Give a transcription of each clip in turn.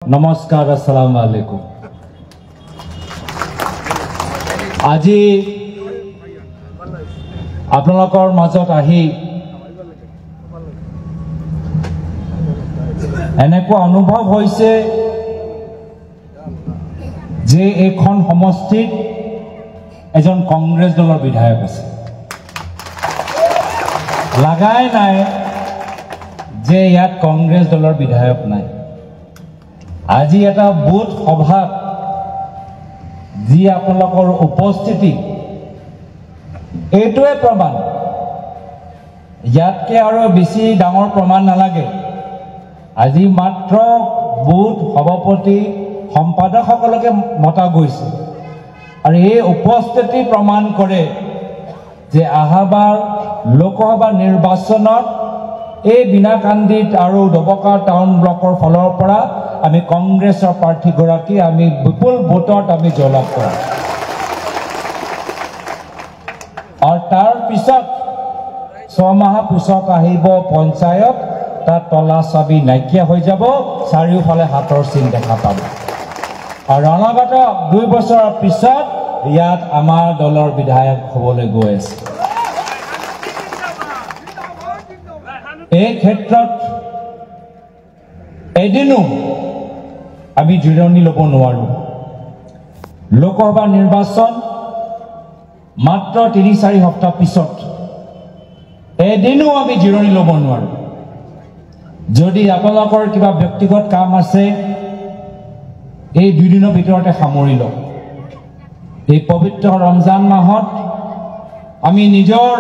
नमस्कार अस्सलाम वालेकुम। আজি আপোনালোকৰ মাজত আহি এনেকুৱা অনুভৱ হৈছে যে এখন সমষ্টিত এজন কংগ্ৰেছ দলৰ বিধায়ক আছে। লাগাই নাই যে ইয়াত কংগ্ৰেছ দলৰ বিধায়ক নাই। আজি এটা বুথ সভাত যি আপোনালোকৰ উপস্থিতি এইটোৱে প্ৰমাণ, ইয়াতকে আৰু বেছি ডাঙৰ প্ৰমাণ নালাগে। আজি মাত্ৰ বুথ সভাপতি সম্পাদকসকলকে মতা গৈছে আৰু এই উপস্থিতি প্ৰমাণ কৰে যে আহাবাৰ লোকসভা নিৰ্বাচনত এই বিনাকান্দিত আৰু ডবকা টাউন ব্লকৰ ফলৰ পৰা আমি কংগ্ৰেছৰ প্ৰাৰ্থীগৰাকী আমি বিপুল ভোটত আমি জয়লাভ কৰা আৰু তাৰ পিছত 6 মাহ পিছত আহিব পঞ্চায়ত, তাত তলা চাবি নাইকিয়া হৈ যাব, চাৰিওফালে হাতৰ চিন দেখা পাব আৰু অনাগত 2 বছৰৰ পিছত ইয়াত আমাৰ দলৰ বিধায়ক হ'বলৈ গৈ আছে। এই ক্ষেত্ৰত এদিনো আমি জিৰণি ল'ব নোৱাৰো। লোকসভা নিৰ্বাচন মাত্ৰ 3-4 সপ্তাহ পিছত এদিনো আমি জিৰণি ল'ব নোৱাৰো। যদি আপোনালোকৰ কিবা ব্যক্তিগত কাম আছে এই 2 দিনৰ ভিতৰতে সামৰি লওক। এই পবিত্ৰ ৰমজান মাহত আমি নিজৰ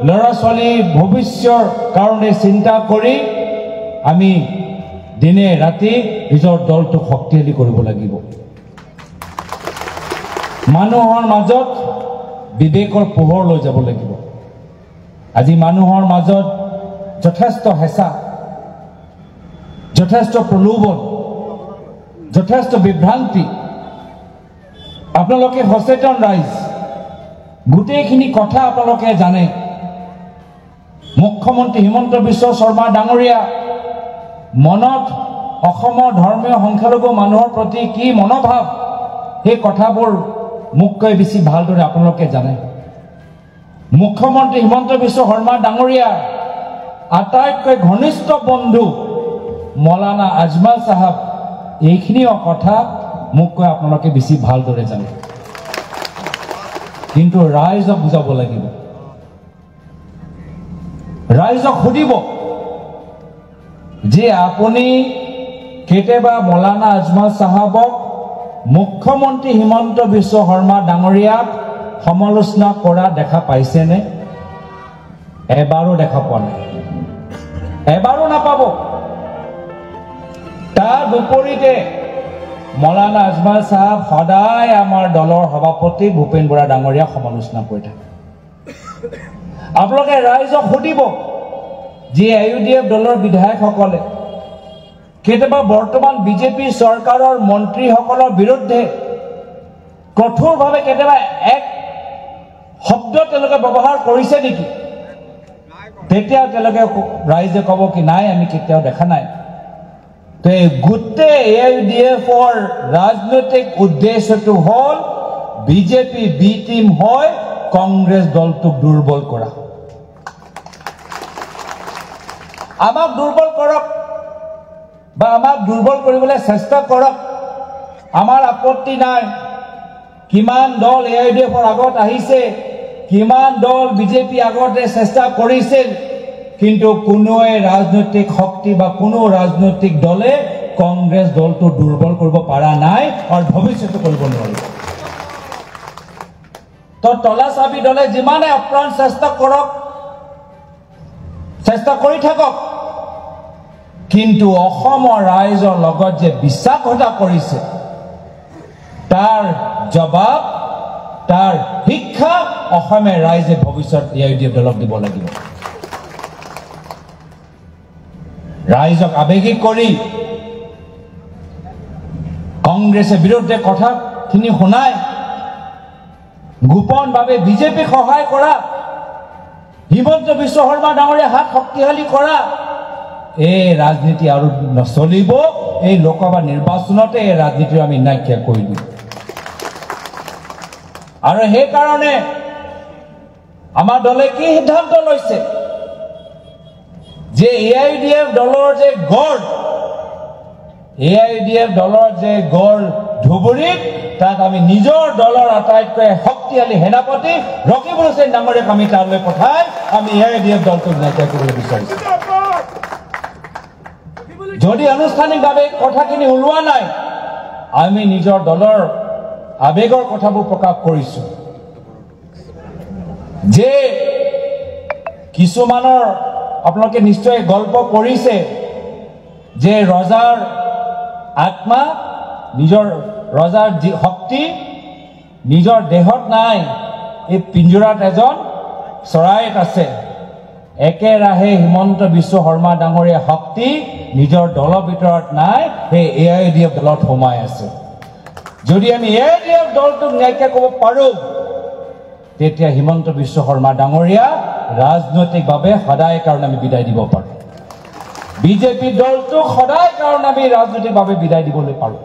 ল'ৰা ছোৱালী ভৱিষ্যৰ কাৰণে চিন্তা কৰি আমি দিনে ৰাতি নিজৰ দলটোক শক্তিশালী কৰিব লাগিব। মানুহৰ মাজত বিবেকৰ পোহৰ লৈ যাব লাগিব। আজি মানুহৰ মাজত যথেষ্ট হেঁচা, যথেষ্ট প্ৰলোভন, যথেষ্ট বিভ্ৰান্তি। আপোনালোকে সচেতন ৰাইজ, গোটেইখিনি কথা আপোনালোকে জানে। মুখ্যমন্ত্ৰী হিমন্ত বিশ্ব শৰ্মা ডাঙৰীয়া মনত অসমৰ ধৰ্মীয় সংখ্যালঘু মানুহৰ প্ৰতি কি মনোভাৱ, সেই কথাবোৰ মোতকৈ বেছি ভালদৰে আপোনালোকে জানে। মুখ্যমন্ত্ৰী হিমন্ত বিশ্ব শৰ্মা ডাঙৰীয়া আটাইতকৈ ঘনিষ্ঠ বন্ধু মৌলানা আজমল চাহাব, এইখিনি কথা মোতকৈ আপোনালোকে বেছি ভালদৰে জানে। কিন্তু ৰাইজক বুজাব লাগিব, ৰাইজক সুধিব যে আপুনি কেতিয়াবা মৌলানা আজমল চাহাবক মুখ্যমন্ত্ৰী হিমন্ত বিশ্ব শৰ্মা ডাঙৰীয়াক সমালোচনা কৰা দেখা পাইছেনে? এবাৰো দেখা পোৱা নাই, এবাৰো নাপাব। তাৰ বিপৰীতে মৌলানা আজমল চাহাব সদায় আমাৰ দলৰ সভাপতি ভূপেন বৰা ডাঙৰীয়াক সমালোচনা কৰি থাকে। আপোনালোকে ৰাইজক সুধিব যে AUDF দলৰ বিধায়কসকলে কেতিয়াবা বৰ্তমান বিজেপি চৰকাৰৰ মন্ত্ৰীসকলৰ বিৰুদ্ধে কঠোৰভাৱে কেতিয়াবা এক শব্দ তেওঁলোকে ব্যৱহাৰ কৰিছে নেকি? তেতিয়া তেওঁলোকে ৰাইজে ক'ব কি নাই, আমি কেতিয়াও দেখা নাই। তো এই গোটেই AUDFৰ ৰাজনৈতিক উদ্দেশ্যটো হ'ল বিজেপি বি টিম হৈ কংগ্ৰেছ দলটোক দুৰ্বল কৰা। আমাক দুৰ্বল কৰক বা আমাক দুৰ্বল কৰিবলৈ চেষ্টা কৰক, আমাৰ আপত্তি নাই। কিমান দল AUDFৰ আগত আহিছে, কিমান দল বিজেপি আগতে চেষ্টা কৰিছিল, কিন্তু কোনোৱে ৰাজনৈতিক শক্তি বা কোনো ৰাজনৈতিক দলে কংগ্ৰেছ দলটো দুৰ্বল কৰিব পৰা নাই আৰু ভৱিষ্যতে কৰিব নোৱাৰিব। তো তলা চাবি দলে যিমানে আপ্ৰাণ চেষ্টা কৰক, চেষ্টা কৰি থাকক, কিন্তু অসমৰ ৰাইজৰ লগত যে বিশ্বাসঘাতকতা কৰিছে তাৰ জবাব, তাৰ শিক্ষা অসমীয়া ৰাইজে ভৱিষ্যত AUDF দলক দিব লাগিব। ৰাইজক আৱেগিক কৰি কংগ্ৰেছে বিৰুদ্ধে কথাখিনি শুনাই গোপনভাৱে বিজেপিক সহায় কৰা, হিমন্ত বিশ্ব শৰ্মা ডাঙৰীয়া হাত শক্তিশালী কৰা, এই ৰাজনীতি আৰু নচলিব। এই লোকসভা নিৰ্বাচনতে এই ৰাজনীতি আমি নাইকিয়া কৰি দিম আৰু সেই কাৰণে আমাৰ দলে কি সিদ্ধান্ত লৈছে যে AIUDF দলৰ যে গড় AIUDF দলৰ যে গড় ধুবুৰীত তাত আমি নিজৰ দলৰ আটাইতকৈ শক্তিশালী সেনাপতি ৰকিবুল হুছেইন ডাঙৰীয়াক আমি তালৈ পঠাই আমি AIUDF দলটোক নাইকিয়া কৰিবলৈ বিচাৰিছোঁ যদি আনুষ্ঠানিকভাৱে কথাখিনি ওলোৱা নাই আমি নিজৰ দলৰ আবেগৰ কথাবোৰ প্ৰকাশ কৰিছোঁ যে কিছুমানৰ আপোনালোকে নিশ্চয় গল্প পঢ়িছে যে ৰজাৰ আত্মা নিজৰ ৰজাৰ শক্তি নিজৰ দেহত নাই এই পিঞ্জৰাত এজন চৰাইত আছে একেৰাহে হিমন্ত বিশ্ব শৰ্মা ডাঙৰীয়া শক্তি নিজৰ দলৰ ভিতৰত নাই সেই AIUDF দলত সোমাই আছে যদি আমি AIUDF দলটোক নাইকিয়া কৰিব পাৰোঁ তেতিয়া হিমন্ত বিশ্ব শৰ্মা ডাঙৰীয়া ৰাজনৈতিকভাৱে সদায় কাৰণে আমি বিদায় দিব পাৰোঁ বিজেপি দলটোক সদায় কাৰণে আমি ৰাজনৈতিকভাৱে বিদায় দিবলৈ পাৰোঁ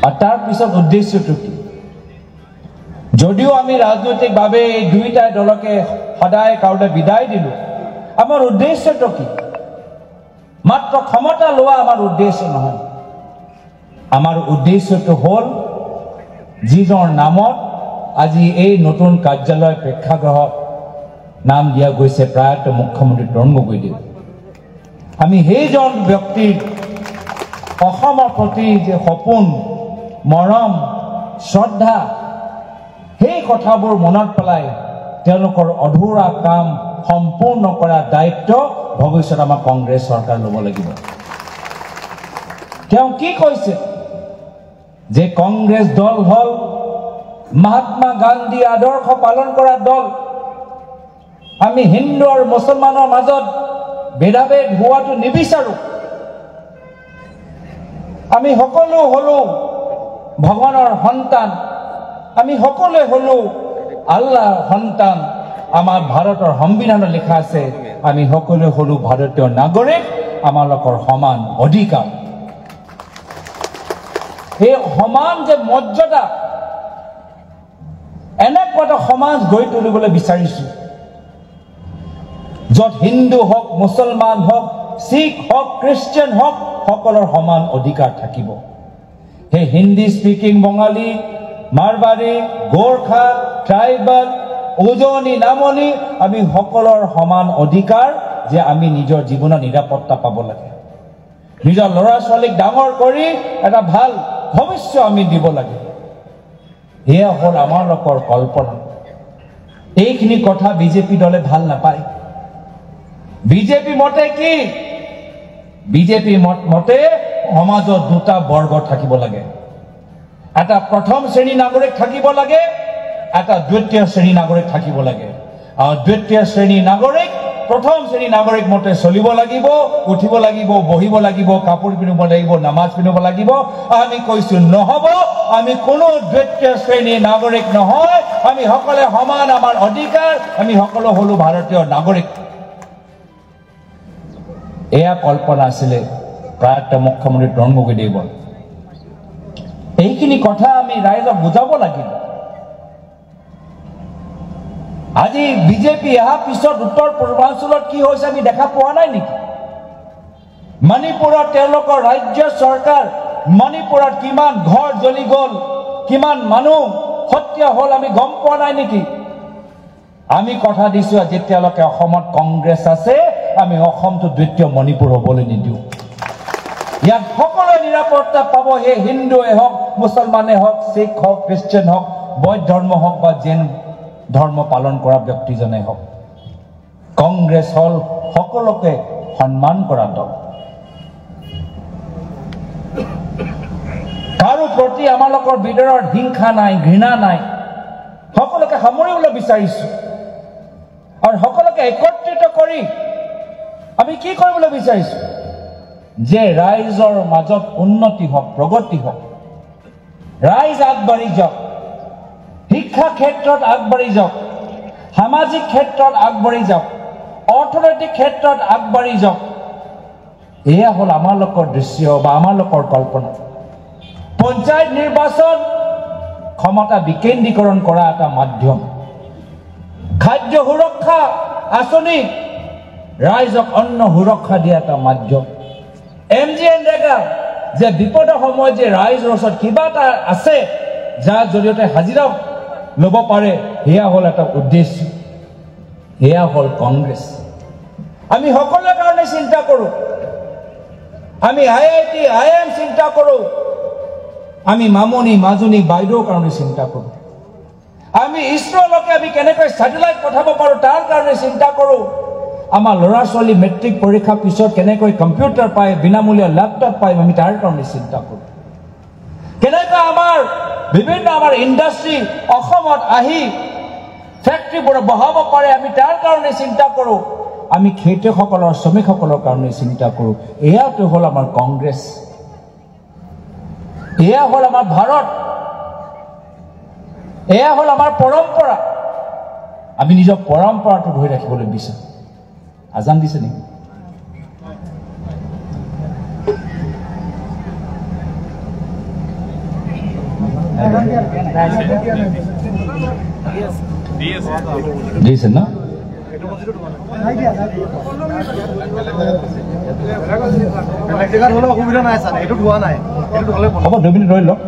আৰু তাৰ পিছত উদ্দেশ্যটো কি যদিও আমি ৰাজনৈতিকভাৱে এই দুইটা দলকে সদায় কাৰণে বিদায় দিলোঁ আমাৰ উদ্দেশ্যটো কি মাত্ৰ ক্ষমতা লোৱা আমাৰ উদ্দেশ্য নহয় আমাৰ উদ্দেশ্যটো হ'ল যিজনৰ নামত আজি এই নতুন কাৰ্যালয় প্ৰেক্ষাগৃহ নাম দিয়া গৈছে প্ৰায়ত মুখ্যমন্ত্ৰী তৰুণ গগৈদেৱ আমি সেইজন ব্যক্তিৰ অসমৰ প্ৰতি যে সপোন মৰম শ্ৰদ্ধা সেই কথাবোৰ মনত পেলাই তেওঁলোকৰ অধুৰা কাম সম্পূৰ্ণ কৰাৰ দায়িত্ব ভৱিষ্যত আমাৰ কংগ্ৰেছ চৰকাৰ ল'ব লাগিব তেওঁ কি কৈছে যে কংগ্ৰেছ দল হ'ল মহাত্মা গান্ধী আদৰ্শ পালন কৰা দল আমি হিন্দু আৰু মুছলমানৰ মাজত ভেদাভেদ হোৱাটো নিবিচাৰোঁ আমি সকলো হলো ভগৱানৰ সন্তান আমি সকলোৱে হলো আল্লাহৰ সন্তান আমাৰ ভাৰতৰ সংবিধানত লিখা আছে আমি সকলোৱে হলো ভাৰতীয় নাগৰিক আমালোকৰ সমান অধিকাৰ এই সমান যে মৰ্যাদা এনেকুৱা এটা সমাজ গঢ়ি তুলিবলৈ বিচাৰিছোঁ য'ত হিন্দু হওক মুছলমান হওক শিখ হওক খ্ৰীষ্টিয়ান হওক সকলৰ সমান অধিকাৰ থাকিব সেই হিন্দী স্পিকিং বঙালী মাৰবাৰী গোৰ্খা ট্ৰাইবেল উজনি নামনি আমি সকলৰ সমান অধিকাৰ যে আমি নিজৰ জীৱনৰ নিৰাপত্তা পাব লাগে নিজৰ ল'ৰা ছোৱালীক ডাঙৰ কৰি এটা ভাল ভৱিষ্যত আমি দিব লাগে এয়া হ'ল আমাৰ লোকৰ কল্পনা এইখিনি কথা বিজেপি দলে ভাল নাপায় বিজেপি মতে কি বিজেপি মতে সমাজত দুটা বৰ্গ থাকিব লাগে এটা প্ৰথম শ্ৰেণী নাগৰিক থাকিব লাগে এটা দ্বিতীয় শ্ৰেণী নাগৰিক থাকিব লাগে আৰু দ্বিতীয় শ্ৰেণী নাগৰিক প্ৰথম শ্ৰেণী নাগৰিক মতে চলিব লাগিব উঠিব লাগিব বহিব লাগিব কাপোৰ পিন্ধিব লাগিব নামাজ পিন্ধিব লাগিব আমি কৈছো নহব আমি কোনো দ্বিতীয় শ্ৰেণী নাগৰিক নহয় আমি সকলোৱে সমান আমাৰ অধিকাৰ আমি সকলো হলো ভাৰতীয় নাগৰিক এয়া কল্পনা আছিলে প্ৰায়ত মুখ্যমন্ত্ৰী তৰুণ গগৈদেৱৰ এইখিনি কথা আমি ৰাইজক বুজাব লাগিব আজি বিজেপি অহাৰ পিছত উত্তৰ পূৰ্বাঞ্চলত কি হৈছে আমি দেখা পোৱা নাই নেকি মণিপুৰত তেওঁলোকৰ ৰাজ্য চৰকাৰ মণিপুৰত কিমান ঘৰ জ্বলি গ'ল কিমান মানুহ হত্যা হ'ল আমি গম পোৱা নাই নেকি আমি কথা দিছোঁ যেতিয়ালৈকে অসমত কংগ্ৰেছ আছে আমি অসমটো দ্বিতীয় মণিপুৰ হ'বলৈ নিদিওঁ ইয়াত সকলোৱে নিৰাপত্তা পাব সেই হিন্দুৱে হওক মুছলমানে হওক শিখ হওক খ্ৰীষ্টিয়ান হওক বৌদ্ধ ধৰ্ম হওক বা জৈন ধৰ্ম পালন কৰা ব্যক্তিজনে হওক কংগ্ৰেছ হ'ল সকলোকে সন্মান কৰা দল কাৰো প্ৰতি আমালোকৰ ভিতৰত হিংসা নাই ঘৃণা নাই সকলোকে সামৰিবলৈ বিচাৰিছোঁ আৰু সকলোকে একত্ৰিত কৰি আমি কি কৰিবলৈ বিচাৰিছোঁ যে ৰাইজৰ মাজত উন্নতি হওক প্ৰগতি হওক ৰাইজ আগবাঢ়ি যাওক শিক্ষা ক্ষেত্ৰত আগবাঢ়ি যাওক সামাজিক ক্ষেত্ৰত আগবাঢ়ি যাওক অৰ্থনৈতিক ক্ষেত্ৰত আগবাঢ়ি যাওক এয়া হল আমাৰ লোকৰ দৃশ্য বা আমাৰ লোকৰ কল্পনা পঞ্চায়ত নিৰ্বাচন ক্ষমতা বিকেন্দ্ৰীকৰণ কৰা এটা মাধ্যম খাদ্য সুৰক্ষা আঁচনি ৰাইজক অন্ন সুৰক্ষা দিয়া এটা মাধ্যম MGNREGA যে বিপদৰ সময়ত যে ৰাইজৰ ওচৰত কিবা এটা আছে যাৰ জৰিয়তে হাজিৰা ল'ব পাৰে সেয়া হ'ল এটা উদ্দেশ্য এয়া হ'ল কংগ্ৰেছ আমি সকলোৰ কাৰণে চিন্তা কৰোঁ আমি IIT IIM চিন্তা কৰোঁ আমি মামনি মাজনী বাইদেউৰ কাৰণে চিন্তা কৰোঁ আমি ইছৰোলৈকে আমি কেনেকৈ স্যাটেলাইট পঠাব পাৰোঁ তাৰ কাৰণে চিন্তা কৰোঁ আমাৰ ল'ৰা ছোৱালী মেট্ৰিক পৰীক্ষাৰ পিছত কেনেকৈ কম্পিউটাৰ পায় বিনামূলীয়া লেপটপ পায় আমি তাৰ কাৰণে চিন্তা কৰোঁ কেনেকৈ আমাৰ বিভিন্ন আমাৰ ইণ্ডাষ্ট্ৰী অসমত আহি ফেক্টৰীবোৰ বহাব পাৰে আমি তাৰ কাৰণে চিন্তা কৰোঁ আমি খেতিয়কসকলৰ শ্ৰমিকসকলৰ কাৰণে চিন্তা কৰোঁ এয়াটো হ'ল আমাৰ কংগ্ৰেছ এয়া হ'ল আমাৰ ভাৰত এয়া হ'ল আমাৰ পৰম্পৰা আমি নিজৰ পৰম্পৰাটো ধৰি ৰাখিবলৈ বিচাৰোঁ আজান দিছে নেকি দিছে না অসুবিধা নাই ছাৰ এইটো হোৱা নাই হ'ব 2 মিনিট ৰৈ লওক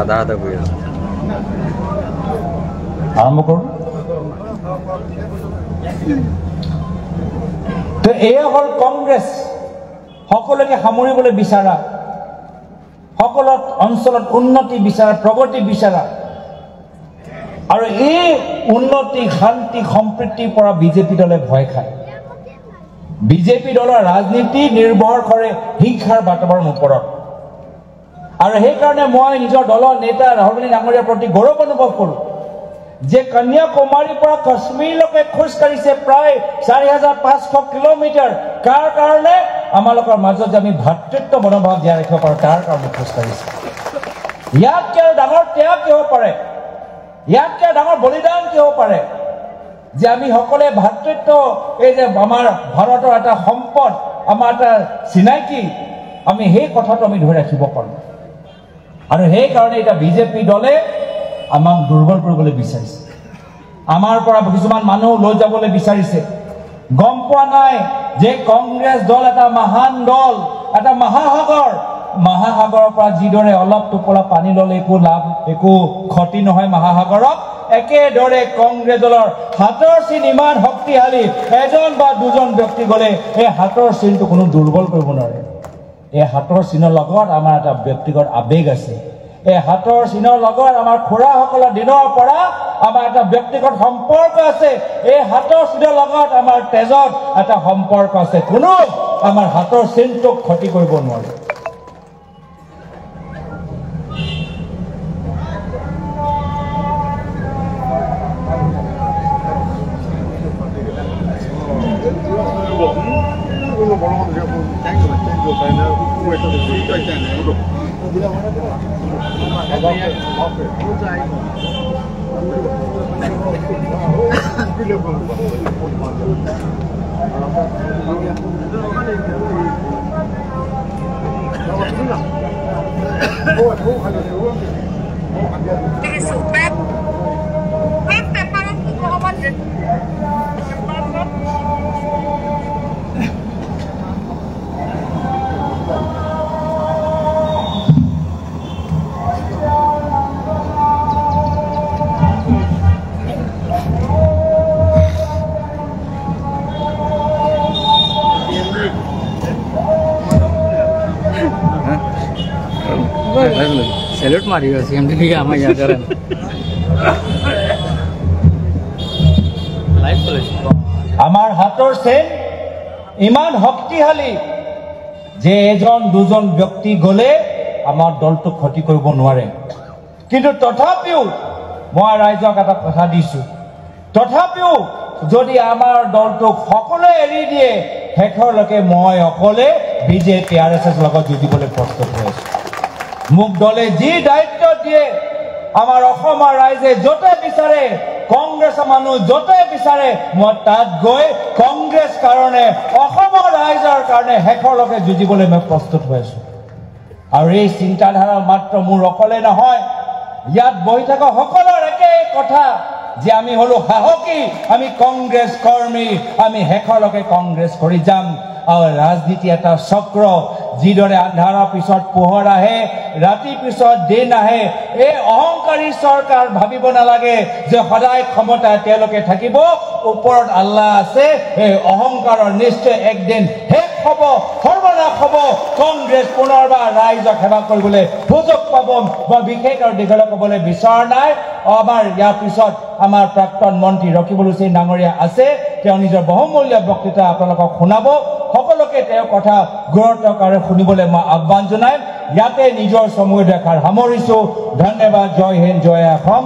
আধা আধা কৰি আছে আৰম্ভ কৰোঁ তো এয়া হ'ল কংগ্ৰেছ সকলোকে সামৰিবলৈ বিচৰা সকলো অঞ্চলত উন্নতি বিচৰা প্ৰগতি বিচৰা আৰু এই উন্নতি শান্তি সম্প্ৰীতিৰ পৰা বিজেপি দলে ভয় খায় বিজেপি দলৰ ৰাজনীতি নিৰ্ভৰ কৰে হিংসাৰ বাতাবৰণ ওপৰত আৰু সেইকাৰণে মই নিজৰ দলৰ নেতা ৰাহুল গান্ধী ডাঙৰীয়াৰ প্ৰতি গৌৰৱ অনুভৱ কৰোঁ যে কন্যাকুমাৰীৰ পৰা কাশ্মীৰলৈকে খোজ কাঢ়িছে প্ৰায় 4500 কিলোমিটাৰ কাৰ কাৰণে আমালোকৰ মাজত যে আমি ভাতৃত্ব মনোভাৱ জীয়াই ৰাখিব পাৰোঁ তাৰ কাৰণে খোজ কাঢ়িছে ইয়াতকৈ আৰু ডাঙৰ ত্যাগ কি হ'ব পাৰে ইয়াতকৈ ডাঙৰ বলিদান কি হ'ব পাৰে যে আমি সকলোৱে ভাতৃত্ব এই যে আমাৰ ভাৰতৰ এটা সম্পদ আমাৰ এটা চিনাকি আমি সেই কথাটো আমি ধৰি ৰাখিব পাৰোঁ আৰু সেইকাৰণে এটা বিজেপি দলে আমাক দুৰ্বল কৰিবলৈ বিচাৰিছে আমাৰ পৰা কিছুমান মানুহ লৈ যাবলৈ বিচাৰিছে গম পোৱা নাই যে কংগ্ৰেছ দল এটা মহান দল এটা মহাসাগৰৰ পৰা যিদৰে অলপ টোপোলা পানী ল'লে একো লাভ একো ক্ষতি নহয় মহাসাগৰত একেদৰে কংগ্ৰেছ দলৰ হাতৰ চিন ইমান শক্তিশালী এজন বা দুজন ব্যক্তি গ'লে এই হাতৰ চিনটো কোনো দুৰ্বল কৰিব নোৱাৰে এই হাতৰ চিনৰ লগত আমাৰ এটা ব্যক্তিগত আবেগ আছে এই হাতৰ চিনৰ লগত আমাৰ খুৰাসকলৰ দিনৰ পৰা আমাৰ এটা ব্যক্তিগত সম্পৰ্ক আছে এই হাতৰ চিনৰ লগত আমাৰ তেজত এটা সম্পৰ্ক আছে কোনো আমাৰ হাতৰ চিনটোক ক্ষতি কৰিব নোৱাৰে सैल्यूट मारी सीएम दिल्ली के आमा यहाँ करें लाइव चले आमार हाथर सेन इमान शक्तिशाली जे एजन दुजन व्यक्ति गले आमार दलटो क्षति करिब नोवारे किन्तु तथापिও মই राइजक এটা কথা দিছো तथापिও যদি आमार दलटोक সকলে এৰি দিয়ে হেখৰলৈকে মই অকলে বিজেপি আৰএছএছ লগত যুঁজিবলৈ প্ৰস্তুত হৈ আছো মুক দলে যি দায়িত্ব দিয়ে আমাৰ অসমৰ ৰাইজে যতে বিচাৰে কংগ্ৰেছ মানুহ যতে বিচাৰে মই তাত গৈ কংগ্ৰেছ কাৰণে অসমৰ ৰাইজৰ কাৰণে হেখৰলৈকে যুঁজিবলৈ মই প্ৰস্তুত হৈ আছো আৰু এই চিন্তাধাৰা মাত্ৰ মোৰ অকলে নহয় ইয়াত বহি থকা সকলৰ একে কথা যে আমি হলো সাহসী আমি কংগ্ৰেছ কৰ্মী আমি হেখৰলৈকে কংগ্ৰেছ কৰি যাম আৰু ৰাজনীতি এটা চক্ৰ যিদৰে আন্ধাৰৰ পিছত পোহৰ আহে ৰাতি পিছত দিন আহে এই অহংকাৰী চৰকাৰ ভাবিব নালাগে যে সদায় ক্ষমতা তেওঁলোকে থাকিব ওপৰত আল্লাহ আছে এই অহংকাৰৰ নিশ্চয় একদিন শেষ হ'ব সৰ্বনাশ হ'ব কংগ্ৰেছ পুনৰবাৰ ৰাইজক সেৱা কৰিবলৈ সুযোগ পাব মই বিশেষ আৰু দীঘলে ক'বলৈ বিচৰা নাই আমাৰ ইয়াৰ পিছত আমাৰ প্ৰাক্তন মন্ত্ৰী ৰকিবুল হুছেইন ডাঙৰীয়া আছে তেওঁ নিজৰ বহুমূল্য বক্তৃতা আপোনালোকক শুনাব সকলোকে তেওঁ কথা গুৰুত্বকাৰে শুনিবলৈ মই আহ্বান জনাই ইয়াতে নিজৰ সময় দেখাৰ সামৰিছো ধন্যবাদ জয় হিন্দ জয় অসম